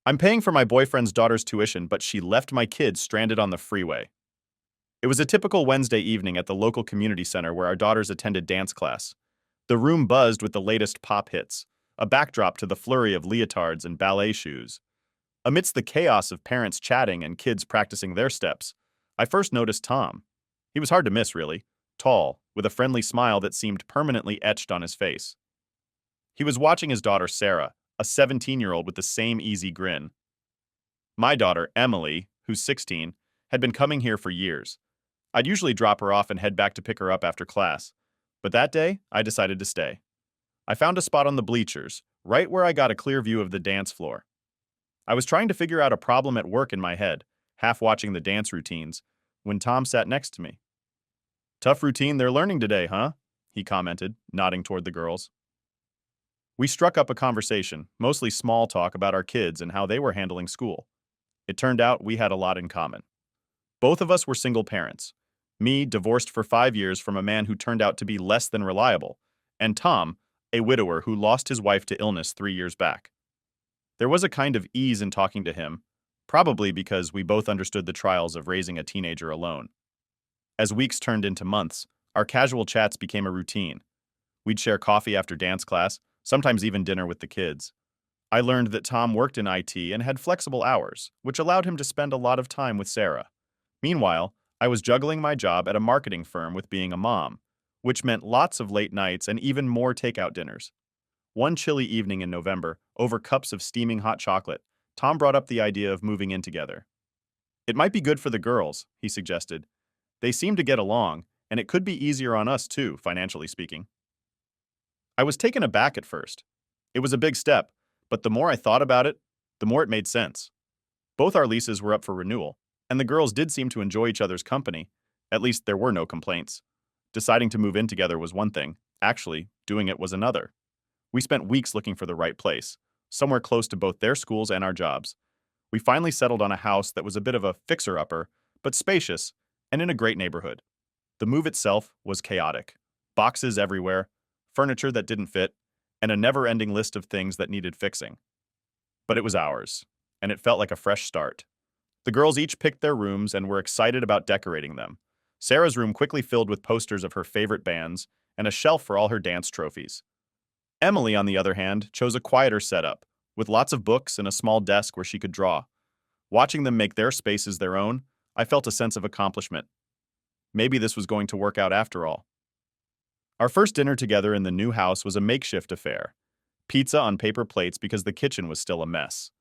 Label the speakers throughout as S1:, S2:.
S1: I'm paying for my boyfriend's daughter's tuition, but she left my kids stranded on the freeway. It was a typical Wednesday evening at the local community center where our daughters attended dance class. The room buzzed with the latest pop hits, a backdrop to the flurry of leotards and ballet shoes. Amidst the chaos of parents chatting and kids practicing their steps, I first noticed Tom. He was hard to miss, really. Tall, with a friendly smile that seemed permanently etched on his face. He was watching his daughter Sarah, a 17-year-old with the same easy grin. My daughter, Emily, who's 16, had been coming here for years. I'd usually drop her off and head back to pick her up after class, but that day, I decided to stay. I found a spot on the bleachers, right where I got a clear view of the dance floor. I was trying to figure out a problem at work in my head, half watching the dance routines, when Tom sat next to me. "Tough routine they're learning today, huh?" he commented, nodding toward the girls. We struck up a conversation, mostly small talk about our kids and how they were handling school. It turned out we had a lot in common. Both of us were single parents. Me, divorced for 5 years from a man who turned out to be less than reliable, and Tom, a widower who lost his wife to illness 3 years back. There was a kind of ease in talking to him, probably because we both understood the trials of raising a teenager alone. As weeks turned into months, our casual chats became a routine. We'd share coffee after dance class, sometimes even dinner with the kids. I learned that Tom worked in IT and had flexible hours, which allowed him to spend a lot of time with Sarah. Meanwhile, I was juggling my job at a marketing firm with being a mom, which meant lots of late nights and even more takeout dinners. One chilly evening in November, over cups of steaming hot chocolate, Tom brought up the idea of moving in together. "It might be good for the girls," he suggested. "They seem to get along, and it could be easier on us too, financially speaking." I was taken aback at first. It was a big step, but the more I thought about it, the more it made sense. Both our leases were up for renewal, and the girls did seem to enjoy each other's company. At least there were no complaints. Deciding to move in together was one thing. Actually, doing it was another. We spent weeks looking for the right place, somewhere close to both their schools and our jobs. We finally settled on a house that was a bit of a fixer-upper, but spacious, and in a great neighborhood. The move itself was chaotic. Boxes everywhere, furniture that didn't fit, and a never-ending list of things that needed fixing. But it was ours, and it felt like a fresh start. The girls each picked their rooms and were excited about decorating them. Sarah's room quickly filled with posters of her favorite bands and a shelf for all her dance trophies. Emily, on the other hand, chose a quieter setup, with lots of books and a small desk where she could draw. Watching them make their spaces their own, I felt a sense of accomplishment. Maybe this was going to work out after all. Our first dinner together in the new house was a makeshift affair. Pizza on paper plates because the kitchen was still a mess.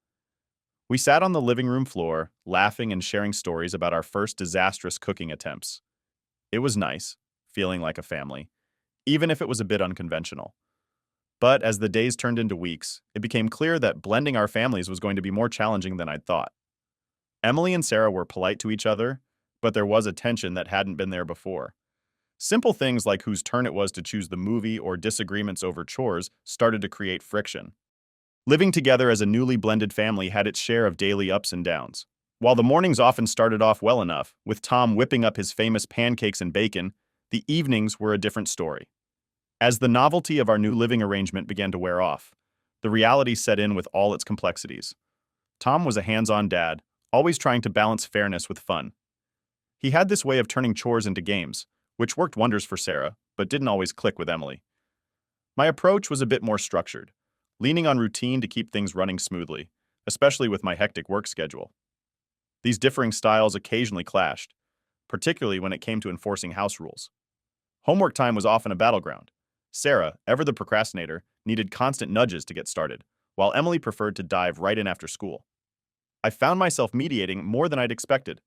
S1: We sat on the living room floor, laughing and sharing stories about our first disastrous cooking attempts. It was nice, feeling like a family, even if it was a bit unconventional. But as the days turned into weeks, it became clear that blending our families was going to be more challenging than I'd thought. Emily and Sarah were polite to each other, but there was a tension that hadn't been there before. Simple things like whose turn it was to choose the movie or disagreements over chores started to create friction. Living together as a newly blended family had its share of daily ups and downs. While the mornings often started off well enough, with Tom whipping up his famous pancakes and bacon, the evenings were a different story. As the novelty of our new living arrangement began to wear off, the reality set in with all its complexities. Tom was a hands-on dad, always trying to balance fairness with fun. He had this way of turning chores into games, which worked wonders for Sarah, but didn't always click with Emily. My approach was a bit more structured, leaning on routine to keep things running smoothly, especially with my hectic work schedule. These differing styles occasionally clashed, particularly when it came to enforcing house rules. Homework time was often a battleground. Sarah, ever the procrastinator, needed constant nudges to get started, while Emily preferred to dive right in after school. I found myself mediating more than I'd expected,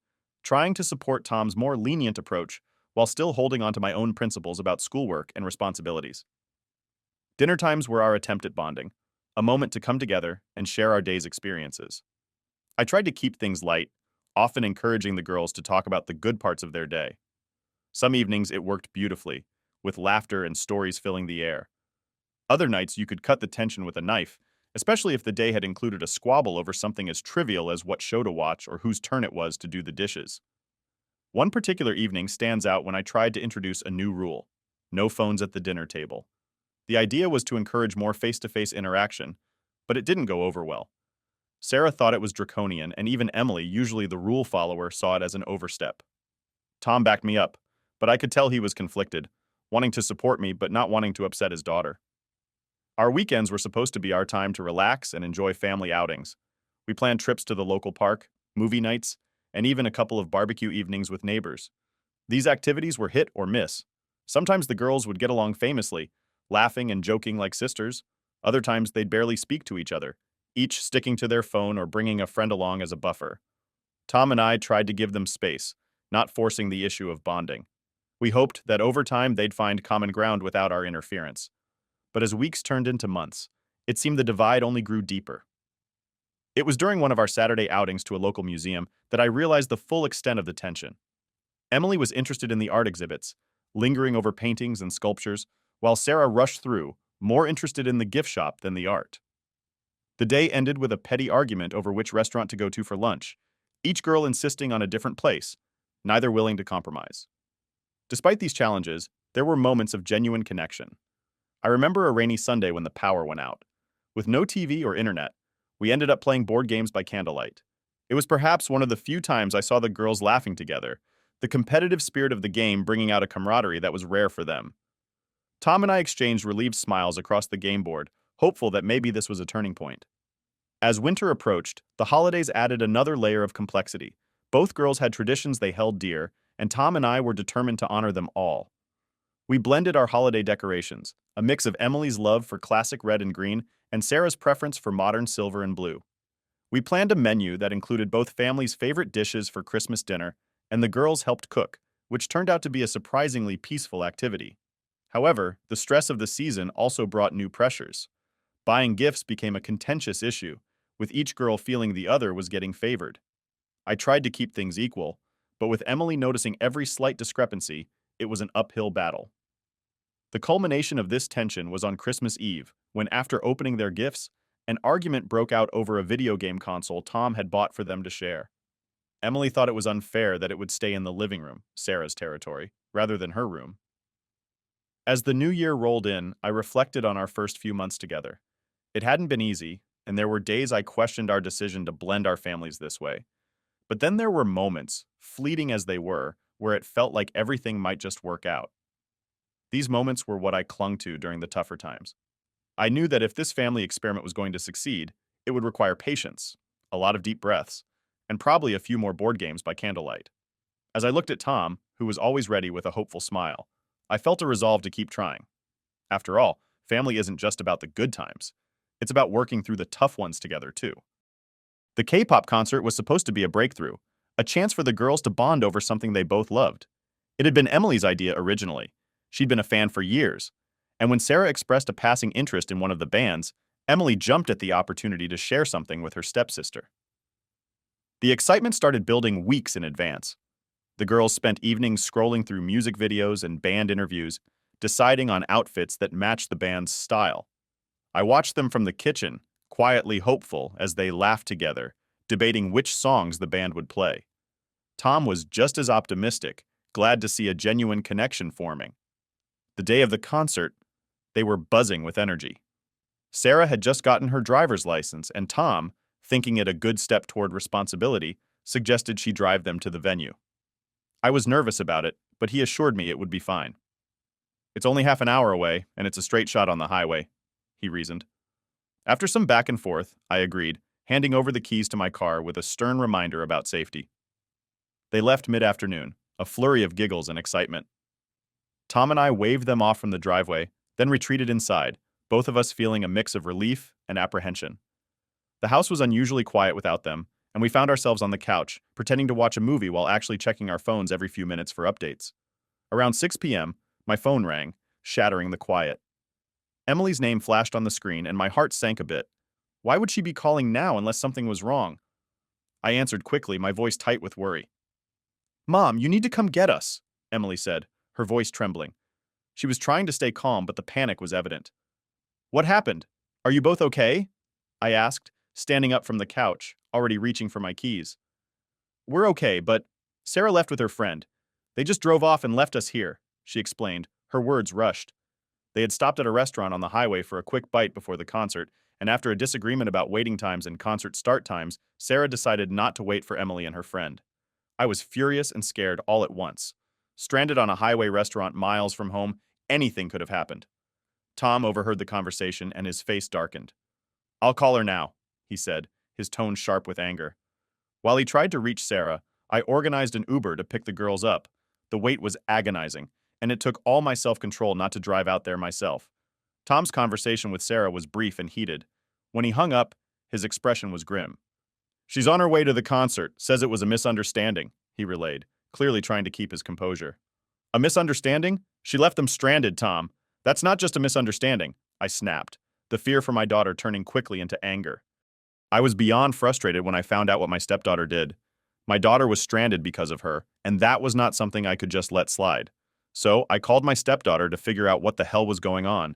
S1: trying to support Tom's more lenient approach while still holding on to my own principles about schoolwork and responsibilities. Dinner times were our attempt at bonding, a moment to come together and share our day's experiences. I tried to keep things light, often encouraging the girls to talk about the good parts of their day. Some evenings it worked beautifully, with laughter and stories filling the air. Other nights you could cut the tension with a knife, especially if the day had included a squabble over something as trivial as what show to watch or whose turn it was to do the dishes. One particular evening stands out when I tried to introduce a new rule: no phones at the dinner table. The idea was to encourage more face-to-face interaction, but it didn't go over well. Sarah thought it was draconian, and even Emily, usually the rule follower, saw it as an overstep. Tom backed me up, but I could tell he was conflicted, wanting to support me but not wanting to upset his daughter. Our weekends were supposed to be our time to relax and enjoy family outings. We planned trips to the local park, movie nights, and even a couple of barbecue evenings with neighbors. These activities were hit or miss. Sometimes the girls would get along famously, laughing and joking like sisters. Other times they'd barely speak to each other, each sticking to their phone or bringing a friend along as a buffer. Tom and I tried to give them space, not forcing the issue of bonding. We hoped that over time they'd find common ground without our interference. But as weeks turned into months, it seemed the divide only grew deeper. It was during one of our Saturday outings to a local museum that I realized the full extent of the tension. Emily was interested in the art exhibits, lingering over paintings and sculptures, while Sarah rushed through, more interested in the gift shop than the art. The day ended with a petty argument over which restaurant to go to for lunch, each girl insisting on a different place, neither willing to compromise. Despite these challenges, there were moments of genuine connection. I remember a rainy Sunday when the power went out. With no TV or internet, we ended up playing board games by candlelight. It was perhaps one of the few times I saw the girls laughing together, the competitive spirit of the game bringing out a camaraderie that was rare for them. Tom and I exchanged relieved smiles across the game board, hopeful that maybe this was a turning point. As winter approached, the holidays added another layer of complexity. Both girls had traditions they held dear, and Tom and I were determined to honor them all. We blended our holiday decorations, a mix of Emily's love for classic red and green and Sarah's preference for modern silver and blue. We planned a menu that included both families' favorite dishes for Christmas dinner, and the girls helped cook, which turned out to be a surprisingly peaceful activity. However, the stress of the season also brought new pressures. Buying gifts became a contentious issue, with each girl feeling the other was getting favored. I tried to keep things equal, but with Emily noticing every slight discrepancy, it was an uphill battle. The culmination of this tension was on Christmas Eve, when after opening their gifts, an argument broke out over a video game console Tom had bought for them to share. Emily thought it was unfair that it would stay in the living room, Sarah's territory, rather than her room. As the new year rolled in, I reflected on our first few months together. It hadn't been easy, and there were days I questioned our decision to blend our families this way. But then there were moments, fleeting as they were, where it felt like everything might just work out. These moments were what I clung to during the tougher times. I knew that if this family experiment was going to succeed, it would require patience, a lot of deep breaths, and probably a few more board games by candlelight. As I looked at Tom, who was always ready with a hopeful smile, I felt a resolve to keep trying. After all, family isn't just about the good times. It's about working through the tough ones together, too. The K-pop concert was supposed to be a breakthrough, a chance for the girls to bond over something they both loved. It had been Emily's idea originally. She'd been a fan for years. And when Sarah expressed a passing interest in one of the bands, Emily jumped at the opportunity to share something with her stepsister. The excitement started building weeks in advance. The girls spent evenings scrolling through music videos and band interviews, deciding on outfits that matched the band's style. I watched them from the kitchen, quietly hopeful as they laughed together, debating which songs the band would play. Tom was just as optimistic, glad to see a genuine connection forming. The day of the concert, they were buzzing with energy. Sarah had just gotten her driver's license, and Tom, thinking it a good step toward responsibility, suggested she drive them to the venue. I was nervous about it, but he assured me it would be fine. "It's only half an hour away, and it's a straight shot on the highway," he reasoned. After some back and forth, I agreed, handing over the keys to my car with a stern reminder about safety. They left mid-afternoon, a flurry of giggles and excitement. Tom and I waved them off from the driveway, then retreated inside, both of us feeling a mix of relief and apprehension. The house was unusually quiet without them, and we found ourselves on the couch, pretending to watch a movie while actually checking our phones every few minutes for updates. Around 6 p.m., my phone rang, shattering the quiet. Emily's name flashed on the screen, and my heart sank a bit. Why would she be calling now unless something was wrong? I answered quickly, my voice tight with worry. "Mom, you need to come get us," Emily said, her voice trembling. She was trying to stay calm, but the panic was evident. "What happened? Are you both okay?" I asked, standing up from the couch, already reaching for my keys. "We're okay, but Sarah left with her friend. They just drove off and left us here," she explained, her words rushed. They had stopped at a restaurant on the highway for a quick bite before the concert, and after a disagreement about waiting times and concert start times, Sarah decided not to wait for Emily and her friend. I was furious and scared all at once. Stranded on a highway restaurant miles from home, anything could have happened. Tom overheard the conversation and his face darkened. "I'll call her now," he said, his tone sharp with anger. While he tried to reach Sarah, I organized an Uber to pick the girls up. The wait was agonizing, and it took all my self-control not to drive out there myself. Tom's conversation with Sarah was brief and heated. When he hung up, his expression was grim. "She's on her way to the concert, says it was a misunderstanding," he relayed, clearly trying to keep his composure. "A misunderstanding? She left them stranded, Tom. That's not just a misunderstanding," I snapped, the fear for my daughter turning quickly into anger. I was beyond frustrated when I found out what my stepdaughter did. My daughter was stranded because of her, and that was not something I could just let slide. So I called my stepdaughter to figure out what the hell was going on.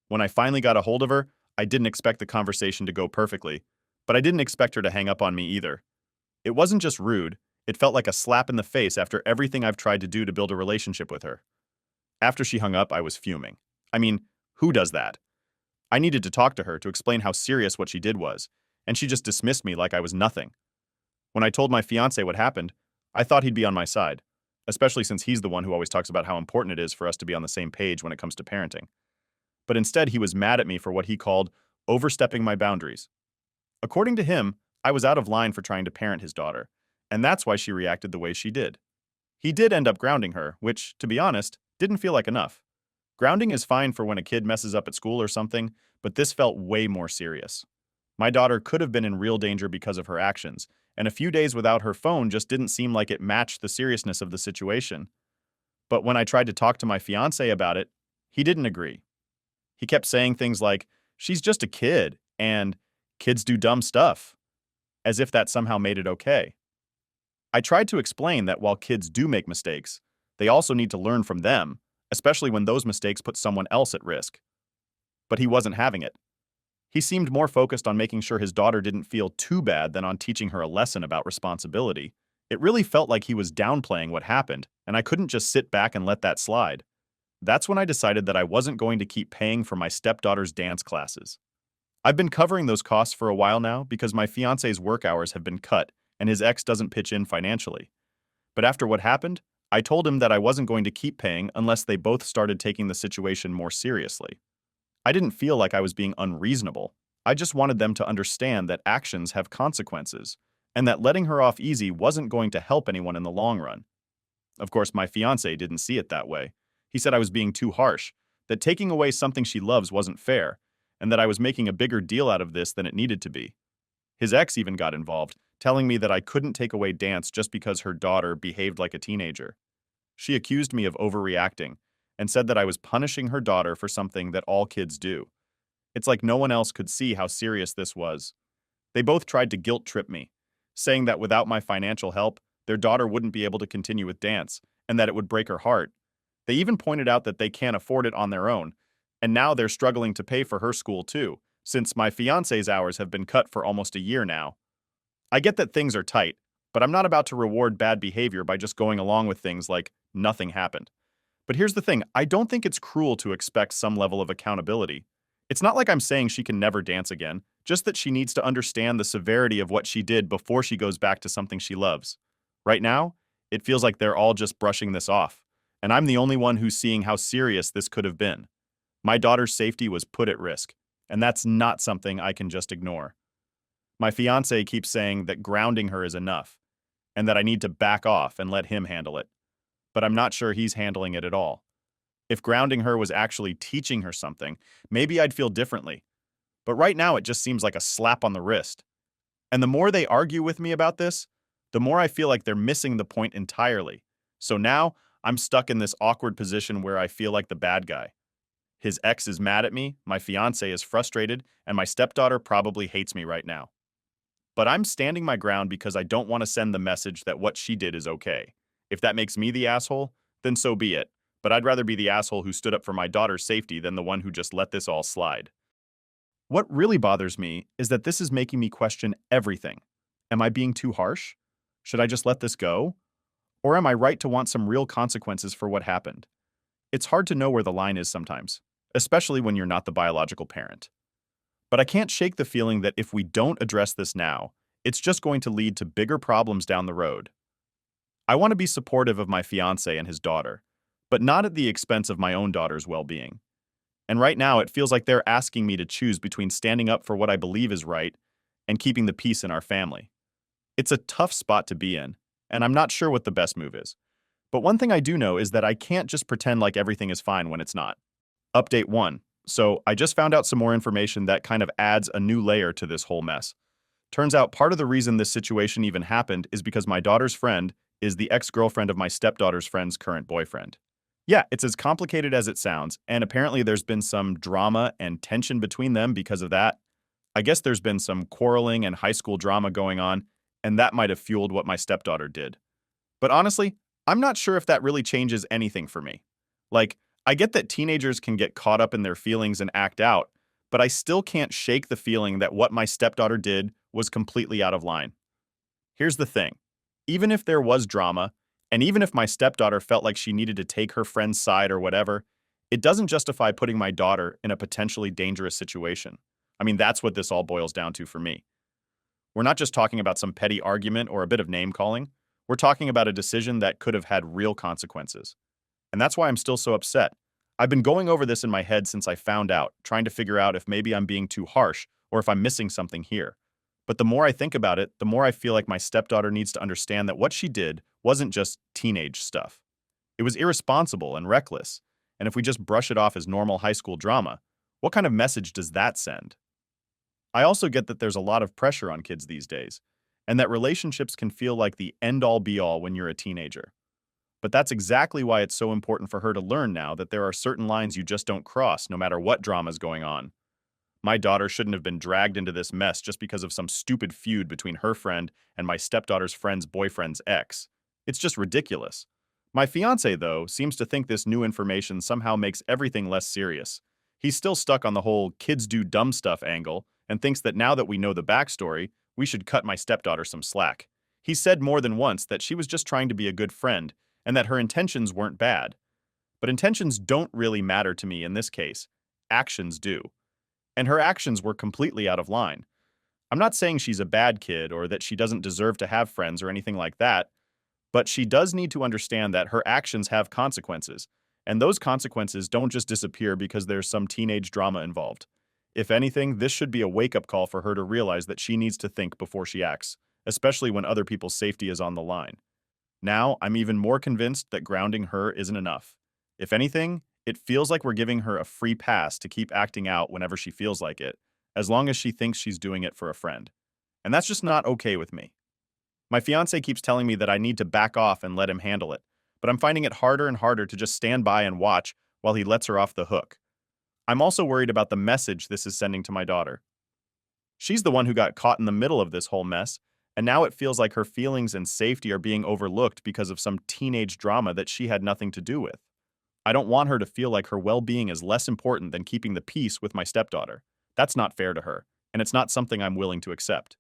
S1: When I finally got a hold of her, I didn't expect the conversation to go perfectly, but I didn't expect her to hang up on me either. It wasn't just rude, it felt like a slap in the face after everything I've tried to do to build a relationship with her. After she hung up, I was fuming. I mean, who does that? I needed to talk to her to explain how serious what she did was, and she just dismissed me like I was nothing. When I told my fiancé what happened, I thought he'd be on my side, especially since he's the one who always talks about how important it is for us to be on the same page when it comes to parenting. But instead, he was mad at me for what he called overstepping my boundaries. According to him, I was out of line for trying to parent his daughter, and that's why she reacted the way she did. He did end up grounding her, which, to be honest, didn't feel like enough. Grounding is fine for when a kid messes up at school or something, but this felt way more serious. My daughter could have been in real danger because of her actions, and a few days without her phone just didn't seem like it matched the seriousness of the situation. But when I tried to talk to my fiancé about it, he didn't agree. He kept saying things like, "She's just a kid," and "kids do dumb stuff," as if that somehow made it okay. I tried to explain that while kids do make mistakes, they also need to learn from them, especially when those mistakes put someone else at risk. But he wasn't having it. He seemed more focused on making sure his daughter didn't feel too bad than on teaching her a lesson about responsibility. It really felt like he was downplaying what happened, and I couldn't just sit back and let that slide. That's when I decided that I wasn't going to keep paying for my stepdaughter's dance classes. I've been covering those costs for a while now because my fiancé's work hours have been cut and his ex doesn't pitch in financially. But after what happened, I told him that I wasn't going to keep paying unless they both started taking the situation more seriously. I didn't feel like I was being unreasonable. I just wanted them to understand that actions have consequences, and that letting her off easy wasn't going to help anyone in the long run. Of course, my fiancé didn't see it that way. He said I was being too harsh, that taking away something she loves wasn't fair, and that I was making a bigger deal out of this than it needed to be. His ex even got involved, telling me that I couldn't take away dance just because her daughter behaved like a teenager. She accused me of overreacting, and said that I was punishing her daughter for something that all kids do. It's like no one else could see how serious this was. They both tried to guilt trip me, saying that without my financial help, their daughter wouldn't be able to continue with dance, and that it would break her heart. They even pointed out that they can't afford it on their own, and now they're struggling to pay for her school too, since my fiancé's hours have been cut for almost a year now. I get that things are tight, but I'm not about to reward bad behavior by just going along with things like nothing happened. But here's the thing, I don't think it's cruel to expect some level of accountability. It's not like I'm saying she can never dance again, just that she needs to understand the severity of what she did before she goes back to something she loves. Right now, it feels like they're all just brushing this off, and I'm the only one who's seeing how serious this could have been. My daughter's safety was put at risk, and that's not something I can just ignore. My fiancé keeps saying that grounding her is enough, and that I need to back off and let him handle it. But I'm not sure he's handling it at all. If grounding her was actually teaching her something, maybe I'd feel differently. But right now it just seems like a slap on the wrist. And the more they argue with me about this, the more I feel like they're missing the point entirely. So now I'm stuck in this awkward position where I feel like the bad guy. His ex is mad at me, my fiancé is frustrated, and my stepdaughter probably hates me right now. But I'm standing my ground because I don't want to send the message that what she did is okay. If that makes me the asshole, then so be it. But I'd rather be the asshole who stood up for my daughter's safety than the one who just let this all slide. What really bothers me is that this is making me question everything. Am I being too harsh? Should I just let this go? Or am I right to want some real consequences for what happened? It's hard to know where the line is sometimes, especially when you're not the biological parent. But I can't shake the feeling that if we don't address this now, it's just going to lead to bigger problems down the road. I want to be supportive of my fiancé and his daughter, but not at the expense of my own daughter's well-being. And right now, it feels like they're asking me to choose between standing up for what I believe is right and keeping the peace in our family. It's a tough spot to be in, and I'm not sure what the best move is. But one thing I do know is that I can't just pretend like everything is fine when it's not. Update 1. So I just found out some more information that kind of adds a new layer to this whole mess. Turns out part of the reason this situation even happened is because my daughter's friend is the ex-girlfriend of my stepdaughter's friend's current boyfriend. Yeah, it's as complicated as it sounds, and apparently there's been some drama and tension between them because of that. I guess there's been some quarreling and high school drama going on, and that might have fueled what my stepdaughter did. But honestly, I'm not sure if that really changes anything for me. Like, I get that teenagers can get caught up in their feelings and act out, but I still can't shake the feeling that what my stepdaughter did was completely out of line. Here's the thing. Even if there was drama, and even if my stepdaughter felt like she needed to take her friend's side or whatever, it doesn't justify putting my daughter in a potentially dangerous situation. I mean, that's what this all boils down to for me. We're not just talking about some petty argument or a bit of name-calling. We're talking about a decision that could have had real consequences. And that's why I'm still so upset. I've been going over this in my head since I found out, trying to figure out if maybe I'm being too harsh or if I'm missing something here. But the more I think about it, the more I feel like my stepdaughter needs to understand that what she did wasn't just teenage stuff. It was irresponsible and reckless. And if we just brush it off as normal high school drama, what kind of message does that send? I also get that there's a lot of pressure on kids these days, and that relationships can feel like the end-all be-all when you're a teenager. But that's exactly why it's so important for her to learn now that there are certain lines you just don't cross, no matter what drama's going on. My daughter shouldn't have been dragged into this mess just because of some stupid feud between her friend and my stepdaughter's friend's boyfriend's ex. It's just ridiculous. My fiancé, though, seems to think this new information somehow makes everything less serious. He's still stuck on the whole kids do dumb stuff angle and thinks that now that we know the backstory, we should cut my stepdaughter some slack. He said more than once that she was just trying to be a good friend and that her intentions weren't bad. But intentions don't really matter to me in this case. Actions do. And her actions were completely out of line. I'm not saying she's a bad kid or that she doesn't deserve to have friends or anything like that, but she does need to understand that her actions have consequences, and those consequences don't just disappear because there's some teenage drama involved. If anything, this should be a wake-up call for her to realize that she needs to think before she acts, especially when other people's safety is on the line. Now, I'm even more convinced that grounding her isn't enough. If anything, it feels like we're giving her a free pass to keep acting out whenever she feels like it, as long as she thinks she's doing it for a friend. And that's just not okay with me. My fiancé keeps telling me that I need to back off and let him handle it, but I'm finding it harder and harder to just stand by and watch while he lets her off the hook. I'm also worried about the message this is sending to my daughter. She's the one who got caught in the middle of this whole mess, and now it feels like her feelings and safety are being overlooked because of some teenage drama that she had nothing to do with. I don't want her to feel like her well-being is less important than keeping the peace with my stepdaughter. That's not fair to her, and it's not something I'm willing to accept.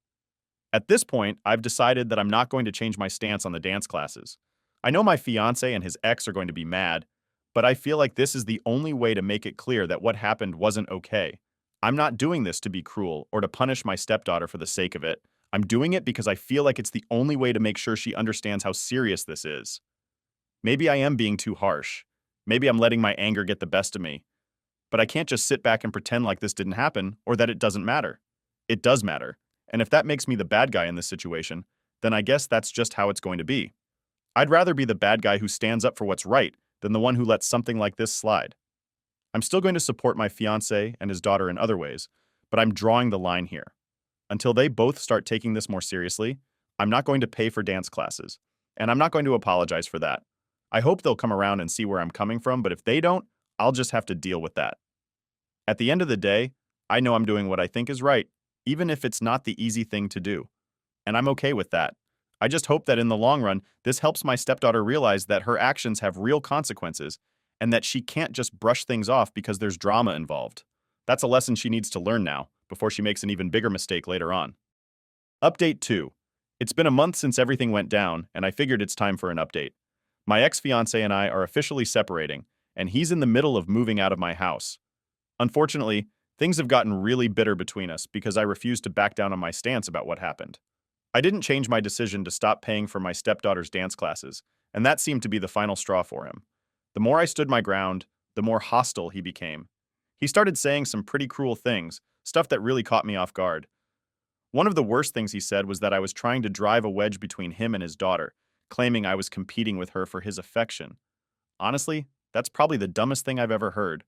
S1: At this point, I've decided that I'm not going to change my stance on the dance classes. I know my fiancé and his ex are going to be mad, but I feel like this is the only way to make it clear that what happened wasn't okay. I'm not doing this to be cruel or to punish my stepdaughter for the sake of it. I'm doing it because I feel like it's the only way to make sure she understands how serious this is. Maybe I am being too harsh. Maybe I'm letting my anger get the best of me. But I can't just sit back and pretend like this didn't happen or that it doesn't matter. It does matter. And if that makes me the bad guy in this situation, then I guess that's just how it's going to be. I'd rather be the bad guy who stands up for what's right than the one who lets something like this slide. I'm still going to support my fiancé and his daughter in other ways, but I'm drawing the line here. Until they both start taking this more seriously, I'm not going to pay for dance classes, and I'm not going to apologize for that. I hope they'll come around and see where I'm coming from, but if they don't, I'll just have to deal with that. At the end of the day, I know I'm doing what I think is right, even if it's not the easy thing to do. And I'm okay with that. I just hope that in the long run, this helps my stepdaughter realize that her actions have real consequences and that she can't just brush things off because there's drama involved. That's a lesson she needs to learn now, before she makes an even bigger mistake later on. Update 2. It's been a month since everything went down, and I figured it's time for an update. My ex-fiancé and I are officially separating, and he's in the middle of moving out of my house. Unfortunately, Things have gotten really bitter between us because I refused to back down on my stance about what happened. I didn't change my decision to stop paying for my stepdaughter's dance classes, and that seemed to be the final straw for him. The more I stood my ground, the more hostile he became. He started saying some pretty cruel things, stuff that really caught me off guard. One of the worst things he said was that I was trying to drive a wedge between him and his daughter, claiming I was competing with her for his affection. Honestly, that's probably the dumbest thing I've ever heard,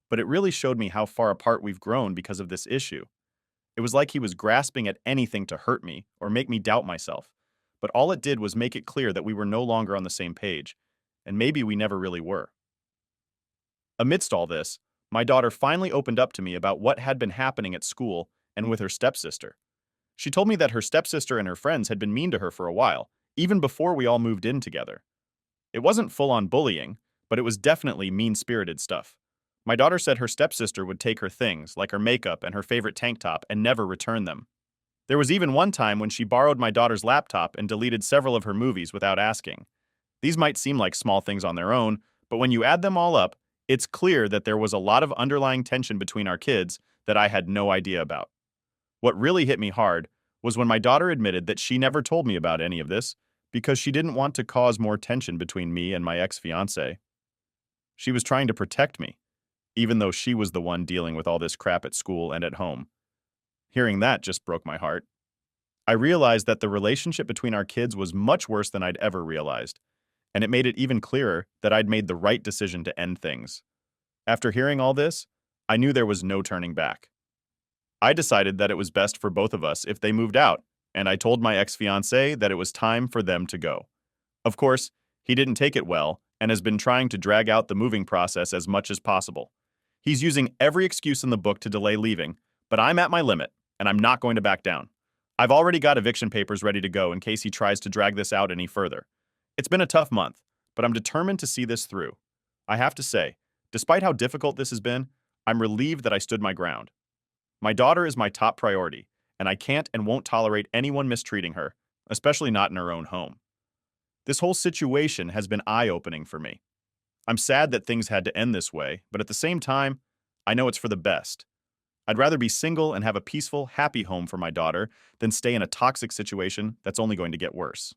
S1: but it really showed me how far apart we've grown because of this issue. It was like he was grasping at anything to hurt me or make me doubt myself, but all it did was make it clear that we were no longer on the same page, and maybe we never really were. Amidst all this, my daughter finally opened up to me about what had been happening at school and with her stepsister. She told me that her stepsister and her friends had been mean to her for a while, even before we all moved in together. It wasn't full-on bullying, but it was definitely mean-spirited stuff. My daughter said her stepsister would take her things, like her makeup and her favorite tank top, and never return them. There was even one time when she borrowed my daughter's laptop and deleted several of her movies without asking. These might seem like small things on their own, but when you add them all up, it's clear that there was a lot of underlying tension between our kids that I had no idea about. What really hit me hard was when my daughter admitted that she never told me about any of this because she didn't want to cause more tension between me and my ex-fiancé. She was trying to protect me, even though she was the one dealing with all this crap at school and at home. Hearing that just broke my heart. I realized that the relationship between our kids was much worse than I'd ever realized, and it made it even clearer that I'd made the right decision to end things. After hearing all this, I knew there was no turning back. I decided that it was best for both of us if they moved out, and I told my ex-fiancé that it was time for them to go. Of course, he didn't take it well and has been trying to drag out the moving process as much as possible. He's using every excuse in the book to delay leaving, but I'm at my limit, and I'm not going to back down. I've already got eviction papers ready to go in case he tries to drag this out any further. It's been a tough month, but I'm determined to see this through. I have to say, despite how difficult this has been, I'm relieved that I stood my ground. My daughter is my top priority, and I can't and won't tolerate anyone mistreating her, especially not in her own home. This whole situation has been eye-opening for me. I'm sad that things had to end this way, but at the same time, I know it's for the best. I'd rather be single and have a peaceful, happy home for my daughter than stay in a toxic situation that's only going to get worse.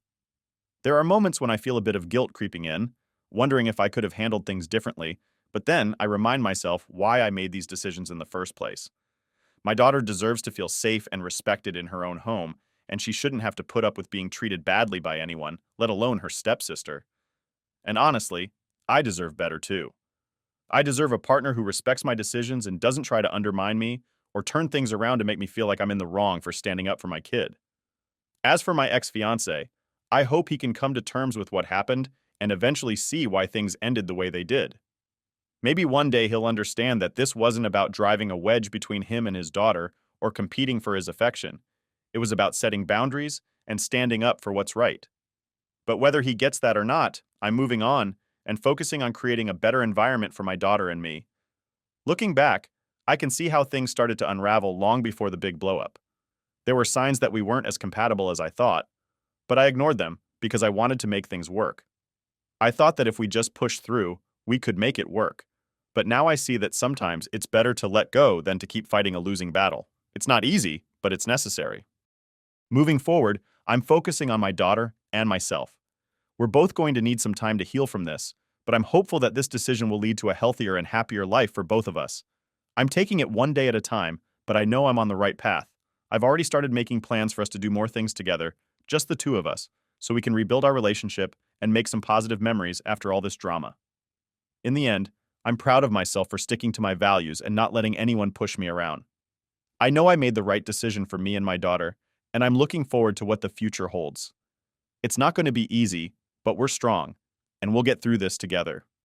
S1: There are moments when I feel a bit of guilt creeping in, wondering if I could have handled things differently, but then I remind myself why I made these decisions in the first place. My daughter deserves to feel safe and respected in her own home, and she shouldn't have to put up with being treated badly by anyone, let alone her stepsister. And honestly, I deserve better too. I deserve a partner who respects my decisions and doesn't try to undermine me or turn things around to make me feel like I'm in the wrong for standing up for my kid. As for my ex-fiancé, I hope he can come to terms with what happened and eventually see why things ended the way they did. Maybe one day he'll understand that this wasn't about driving a wedge between him and his daughter or competing for his affection. It was about setting boundaries and standing up for what's right. But whether he gets that or not, I'm moving on and focusing on creating a better environment for my daughter and me. Looking back, I can see how things started to unravel long before the big blow-up. There were signs that we weren't as compatible as I thought, but I ignored them because I wanted to make things work. I thought that if we just pushed through, we could make it work. But now I see that sometimes it's better to let go than to keep fighting a losing battle. It's not easy, but it's necessary. Moving forward, I'm focusing on my daughter and myself. We're both going to need some time to heal from this, but I'm hopeful that this decision will lead to a healthier and happier life for both of us. I'm taking it one day at a time, but I know I'm on the right path. I've already started making plans for us to do more things together, just the two of us, so we can rebuild our relationship and make some positive memories after all this drama. In the end, I'm proud of myself for sticking to my values and not letting anyone push me around. I know I made the right decision for me and my daughter, and I'm looking forward to what the future holds. It's not going to be easy, but we're strong, and we'll get through this together.